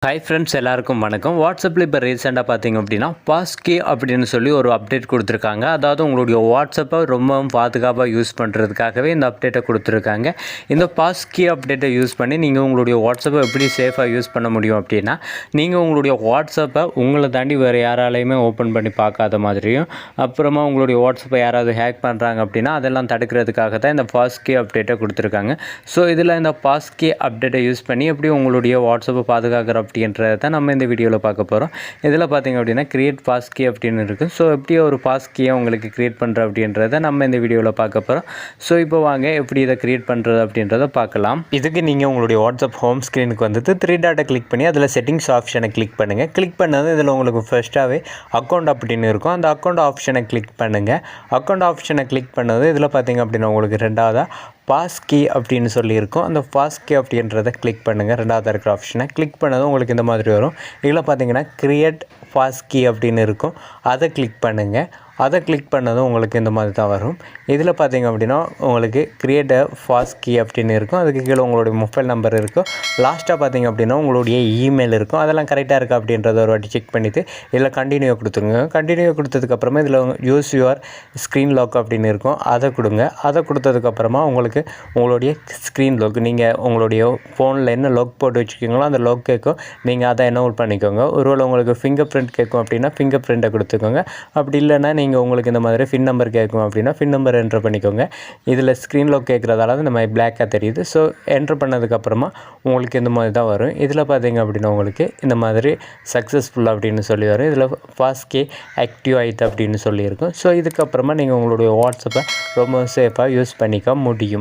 Hi friends, எல்லாருக்கும் வணக்கம். வாட்ஸ்அப்பில் இப்போ ரீசெண்டாக பார்த்தீங்க அப்படின்னா பாஸ்கி அப்படின்னு சொல்லி ஒரு அப்டேட் கொடுத்துருக்காங்க. அதாவது உங்களுடைய வாட்ஸ்அப்பை ரொம்பவும் பாதுகாப்பாக யூஸ் பண்ணுறதுக்காகவே இந்த அப்டேட்டை கொடுத்துருக்காங்க. இந்த பாஸ்கி அப்டேட்டை யூஸ் பண்ணி நீங்கள் உங்களுடைய வாட்ஸ்அப்பை எப்படி சேஃபாக யூஸ் பண்ண முடியும் அப்படின்னா, நீங்கள் உங்களுடைய வாட்ஸ்அப்பை உங்களை தாண்டி வேறு யாராலையுமே ஓப்பன் பண்ணி பார்க்காத மாதிரியும், அப்புறமா உங்களுடைய வாட்ஸ்அப்பை யாராவது ஹேக் பண்ணுறாங்க அப்படின்னா அதெல்லாம் தடுக்கிறதுக்காக தான் இந்த பாஸ்கி அப்டேட்டை கொடுத்துருக்காங்க. ஸோ இதில் இந்த பாஸ்கி அப்டேட்டை யூஸ் பண்ணி எப்படி உங்களுடைய வாட்ஸ்அப்பை பாதுகாக்கிற அப்படின்றத தான் நம்ம இந்த வீடியோவில் பார்க்க போகிறோம். இதில் பார்த்திங்க அப்படின்னா கிரியேட் பாஸ்கி அப்படின்னு இருக்குது. ஸோ எப்படி ஒரு பாஸ்கியை உங்களுக்கு கிரியேட் பண்ணுற அப்படின்றத நம்ம இந்த வீடியோவில் பார்க்க போகிறோம். ஸோ இப்போ வாங்க எப்படி இதை கிரியேட் பண்ணுறது அப்படின்றத பார்க்கலாம். இதுக்கு நீங்கள் உங்களுடைய வாட்ஸ்அப் ஹோம் ஸ்க்ரீனுக்கு வந்துட்டு 3 டாட்டை கிளிக் பண்ணி அதில் செட்டிங்ஸ் ஆப்ஷனை கிளிக் பண்ணுங்கள். கிளிக் பண்ணது இதில் உங்களுக்கு ஃபர்ஸ்ட்டாகவே அக்கௌண்ட் அப்படின்னு இருக்கும். அந்த அக்கௌண்ட் ஆப்ஷனை கிளிக் பண்ணுங்கள். அக்கௌண்ட் ஆப்ஷனை கிளிக் பண்ணது இதில் பார்த்திங்க அப்படின்னா உங்களுக்கு ரெண்டாவதாக பாஸ்கி அப்படின்னு சொல்லியிருக்கும். அந்த பாஸ்கி அப்படின்றத கிளிக் பண்ணுங்கள். ரெண்டாவது இருக்கிற ஆப்ஷனை கிளிக் பண்ணதும் உங்களுக்கு இந்த மாதிரி வரும். இதில் பார்த்தீங்கன்னா கிரியேட் பாஸ்கி அப்படின்னு இருக்கும். அதை கிளிக் பண்ணுங்கள். அதை கிளிக் பண்ணதும் உங்களுக்கு இந்த மாதிரி தான் வரும். இதில் பார்த்திங்க அப்படின்னா உங்களுக்கு கிரியேட் பாஸ்கி அப்படின்னு இருக்கும். அதுக்கு கீழே உங்களுடைய மொபைல் நம்பர் இருக்கும். லாஸ்ட்டாக பார்த்திங்க அப்படின்னா உங்களுடைய இமெயில் இருக்கும். அதெல்லாம் கரெக்டாக இருக்குது அப்படின்றத ஒரு வாட்டி செக் பண்ணிவிட்டு இதில் கண்டினியூ கொடுத்துருங்க. கண்டினியூ கொடுத்ததுக்கப்புறமா இதில் யூஸ் யுவர் ஸ்க்ரீன் லாக் அப்படின்னு இருக்கும். அதை கொடுங்க. அதை கொடுத்ததுக்கப்புறமா உங்களுக்கு உங்களுடைய ஸ்க்ரீன் லாக், நீங்கள் உங்களுடைய ஃபோனில் என்ன லாக் போட்டு வச்சுக்கிங்களோ அந்த லாக் கேட்கும். நீங்கள் அதை எனேபிள் பண்ணிக்கோங்க. ஒருவேளை உங்களுக்கு ஃபிங்கர் பிரிண்ட் கேட்கும் அப்படின்னா ஃபிங்கர் பிரிண்ட்டை கொடுத்துக்கோங்க. அப்படி இல்லைன்னா நீங்கள் உங்களுக்கு இந்த மாதிரி ஃபின் நம்பர் கேட்கும் அப்படின்னா ஃபின் நம்பர் என்ட்ரு பண்ணிக்கோங்க. இதில் ஸ்க்ரீன் லாக் கேட்குறதால இந்த மாதிரி பிளாக்காக தெரியுது. ஸோ என்ட்ரு பண்ணதுக்கப்புறமா உங்களுக்கு இந்த மாதிரி தான் வரும். இதில் பார்த்தீங்க அப்படின்னா உங்களுக்கு இந்த மாதிரி சக்ஸஸ்ஃபுல் அப்படின்னு சொல்லி வரும். இதில் பாஸ்கி ஆக்டிவ் ஆயிடுது அப்படின்னு சொல்லியிருக்கும். ஸோ இதுக்கப்புறமா நீங்கள் உங்களுடைய வாட்ஸ்அப்பை ரொம்ப சேஃபாக யூஸ் பண்ணிக்க முடியும்.